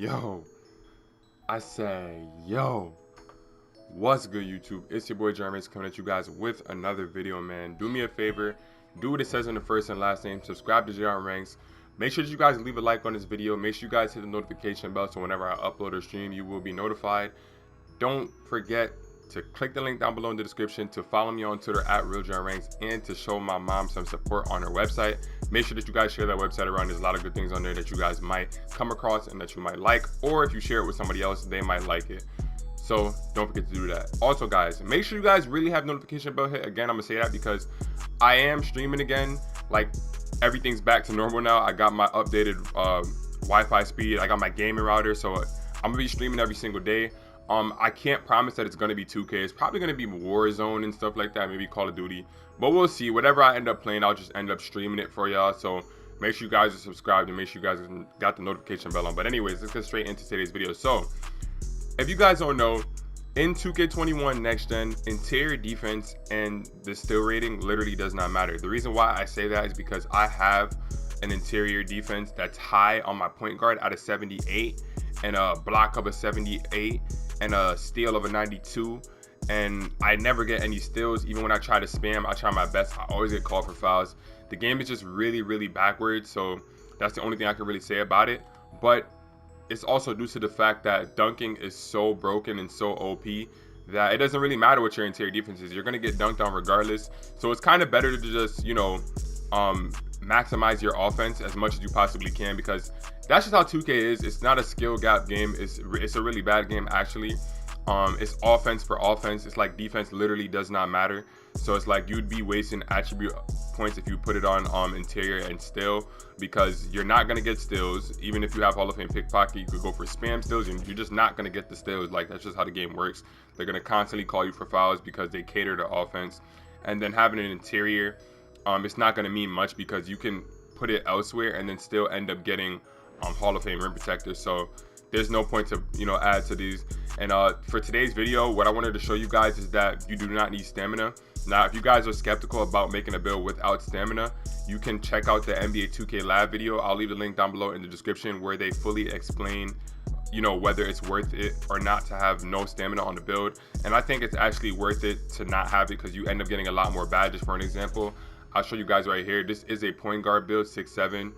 Yo, I say, yo, what's good, YouTube? It's your boy Jeremy coming at you guys with another video, man. Do me a favor, do what it says in the first and last name, subscribe to JR Ranks. Make sure that you guys leave a like on this video. Make sure you guys hit the notification bell so whenever I upload or stream, you will be notified. Don't forget to click the link down below in the description to follow me on Twitter at RealJRanks and to show my mom some support on her website. Make sure that you guys share that website around. There's a lot of good things on there that you guys might come across and that you might like, or if you share it with somebody else, they might like it. So don't forget to do that. Also, guys, make sure you guys really have notification bell hit. Again, I'm gonna say that because I am streaming again. Like, everything's back to normal now. I got my updated Wi-Fi speed. I got my gaming router, so I'm gonna be streaming every single day. I can't promise that it's going to be 2K. It's probably going to be Warzone and stuff like that, maybe Call of Duty. But we'll see. Whatever I end up playing, I'll just end up streaming it for y'all. So make sure you guys are subscribed and make sure you guys got the notification bell on. But anyways, let's get straight into today's video. So if you guys don't know, in 2K21 Next Gen, interior defense and the still rating literally does not matter. The reason why I say that is because I have an interior defense that's high on my point guard at a 78 and a block of a 78 and a steal of a 92, and I never get any steals. Even when I try to spam, I try my best, I always get called for fouls. The game is just really backwards, so that's the only thing I can really say about it. But it's also due to the fact that dunking is so broken and so OP that it doesn't really matter what your interior defense is. You're gonna get dunked on regardless. So it's kind of better to just, you know, maximize your offense as much as you possibly can, because that's just how 2K is. It's not a skill gap game. It's a really bad game, actually. It's offense for offense. It's like defense literally does not matter. So it's like you'd be wasting attribute points if you put it on interior and still, because you're not gonna get steals. Even if you have Hall of Fame pickpocket, you could go for spam steals and you're just not gonna get the steals. Like, that's just how the game works. They're gonna constantly call you for fouls because they cater to offense. And then having an interior, it's not going to mean much because you can put it elsewhere and then still end up getting Hall of Fame rim protectors. So there's no point to, you know, add to these. And for today's video, what I wanted to show you guys is that you do not need stamina. Now, if you guys are skeptical about making a build without stamina, you can check out the NBA 2K Lab video. I'll leave the link down below in the description where they fully explain, you know, whether it's worth it or not to have no stamina on the build. And I think it's actually worth it to not have it because you end up getting a lot more badges. For an example, I'll show you guys right here. This is a point guard build, 6'7".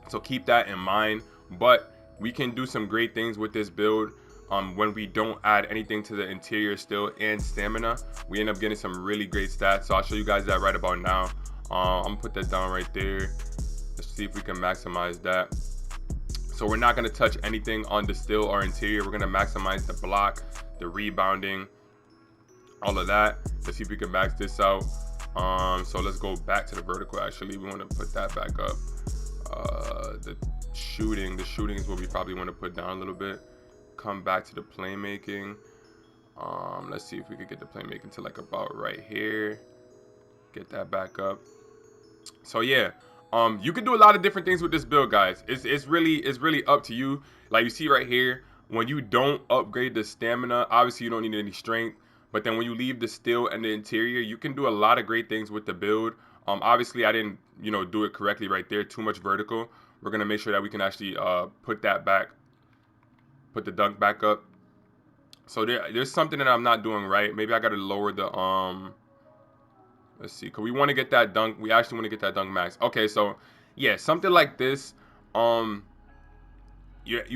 So keep that in mind. But we can do some great things with this build when we don't add anything to the interior still and stamina. We end up getting some really great stats. So I'll show you guys that right about now. I'm gonna put that down right there. Let's see if we can maximize that. So we're not gonna touch anything on the still or interior. We're gonna maximize the block, the rebounding, all of that. Let's see if we can max this out. So let's go back to the vertical. Actually, we want to put that back up. The shooting is what we probably want to put down a little bit. Come back to the playmaking. Let's see if we could get the playmaking to like about right here. Get that back up. So yeah, you can do a lot of different things with this build, guys. It's really up to you. Like you see right here, when you don't upgrade the stamina, obviously you don't need any strength. But then when you leave the still and the interior, you can do a lot of great things with the build. Obviously, I didn't, you know, do it correctly right there. Too much vertical. We're going to make sure that we can actually put that back. Put the dunk back up. So there's something that I'm not doing right. Maybe I got to lower the, let's see. Because we want to get that dunk. We actually want to get that dunk max. Okay, so, yeah, something like this. You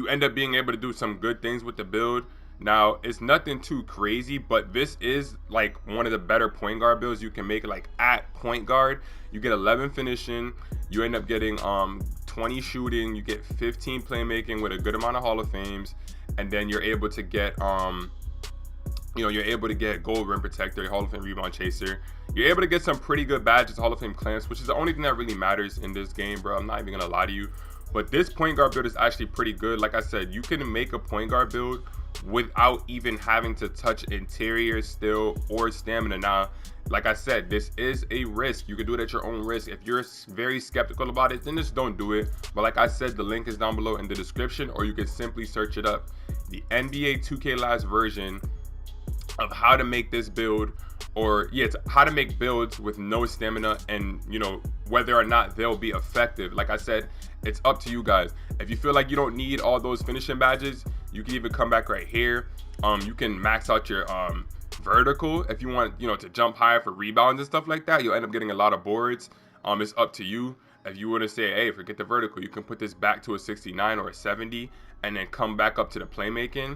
end up being able to do some good things with the build. Now, it's nothing too crazy, but this is like one of the better point guard builds you can make. Like at point guard, you get 11 finishing, you end up getting 20 shooting, you get 15 playmaking with a good amount of Hall of Fames, and then you're able to get you know, you're able to get gold rim protector, Hall of Fame rebound chaser. You're able to get some pretty good badges, Hall of Fame clamps, which is the only thing that really matters in this game, bro. I'm not even gonna lie to you. But this point guard build is actually pretty good. Like I said, you can make a point guard build without even having to touch interior, still, or stamina. Now, like I said, this is a risk. You can do it at your own risk. If you're very skeptical about it, then just don't do it. But like I said, the link is down below in the description, or you can simply search it up. The NBA 2K Last version of how to make this build, or yeah, it's how to make builds with no stamina, and you know, whether or not they'll be effective. Like I said, it's up to you guys. If you feel like you don't need all those finishing badges, you can even come back right here. You can max out your vertical if you want, you know, to jump higher for rebounds and stuff like that. You'll end up getting a lot of boards. It's up to you. If you want to say, hey, forget the vertical, you can put this back to a 69 or a 70 and then come back up to the playmaking,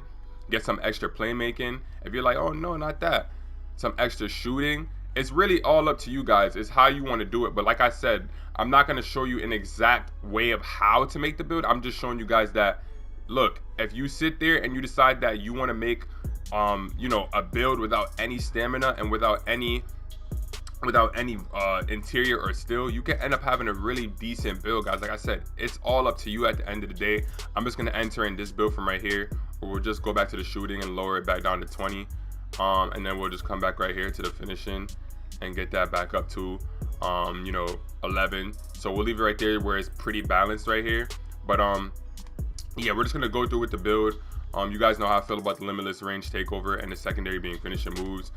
get some extra playmaking. If you're like, oh no, not that, some extra shooting. It's really all up to you guys. It's how you want to do it. But like I said, I'm not going to show you an exact way of how to make the build. I'm just showing you guys that, look, if you sit there and you decide that you want to make you know, a build without any stamina and without any interior or steel, you can end up having a really decent build, guys. Like I said, it's all up to you at the end of the day. I'm just gonna enter in this build from right here, or we'll just go back to the shooting and lower it back down to 20, and then we'll just come back right here to the finishing and get that back up to you know, 11. So we'll leave it right there where it's pretty balanced right here. But yeah, we're just gonna go through with the build. You guys know how I feel about the limitless range takeover and the secondary being finishing moves.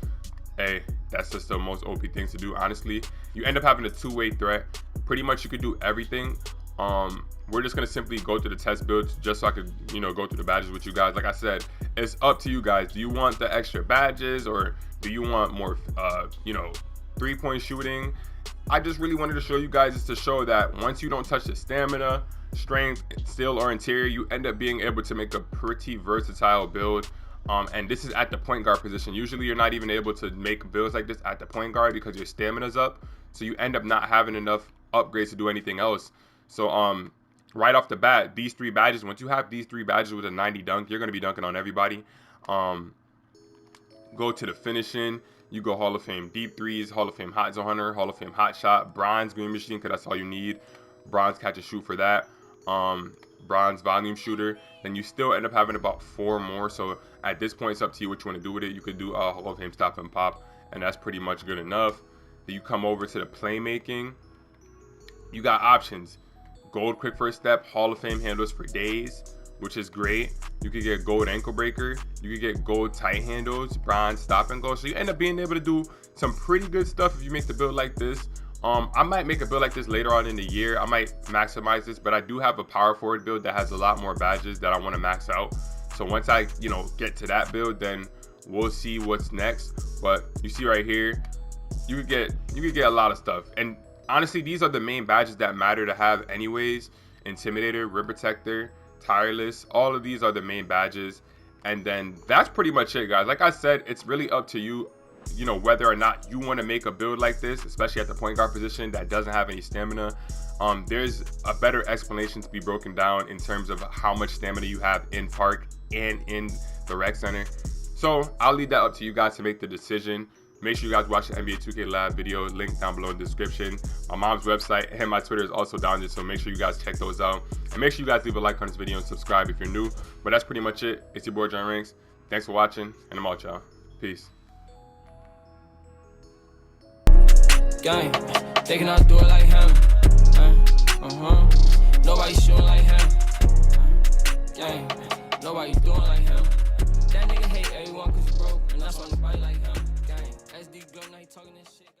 Hey, that's just the most OP things to do, honestly. You end up having a two-way threat. Pretty much you could do everything. We're just gonna simply go through the test builds just so I could, you know, go through the badges with you guys. Like I said, it's up to you guys. Do you want the extra badges, or do you want more you know, 3-point shooting? I just really wanted to show you guys, just to show that once you don't touch the stamina, strength, steel, or interior, you end up being able to make a pretty versatile build. And this is at the point guard position. Usually you're not even able to make builds like this at the point guard because your stamina's up, so you end up not having enough upgrades to do anything else. So right off the bat, these 3 badges, once you have these 3 badges with a 90 dunk, you're going to be dunking on everybody. Go to the finishing, you go Hall of Fame deep threes, Hall of Fame hot zone hunter, Hall of Fame hot shot, bronze green machine, because that's all you need, bronze catch and shoot for that, bronze volume shooter. Then you still end up having about 4 more. So at this point, it's up to you what you want to do with it. You could do Hall of Fame stop and pop, and that's pretty much good enough. Then you come over to the playmaking. You got options: gold quick first step, Hall of Fame handles for days, which is great. You could get gold ankle breaker, you could get gold tight handles, bronze stop and go. So you end up being able to do some pretty good stuff if you make the build like this. I might make a build like this later on in the year. I might maximize this, but I do have a power forward build that has a lot more badges that I want to max out. So once I, you know, get to that build, then we'll see what's next. But you see right here, you could get a lot of stuff. And honestly, these are the main badges that matter to have anyways. Intimidator, Rim Protector, Tireless, all of these are the main badges. And then that's pretty much it, guys. Like I said, it's really up to you, you know, whether or not you want to make a build like this, especially at the point guard position that doesn't have any stamina. There's a better explanation to be broken down in terms of how much stamina you have in park and in the rec center. So I'll leave that up to you guys to make the decision. Make sure you guys watch the NBA 2K Lab video, link down below in the description. My mom's website and my Twitter is also down there, so make sure you guys check those out. And make sure you guys leave a like on this video and subscribe if you're new. But that's pretty much it. It's your boy John Ranks. Thanks for watching, and I'm out, y'all. Peace. Gang, they cannot do it like him. Nobody shooting like him. Gang, nobody doing like him. That nigga hate everyone cause you broke, and that's why nobody like him. Gang, SD Glum, now he talking this shit.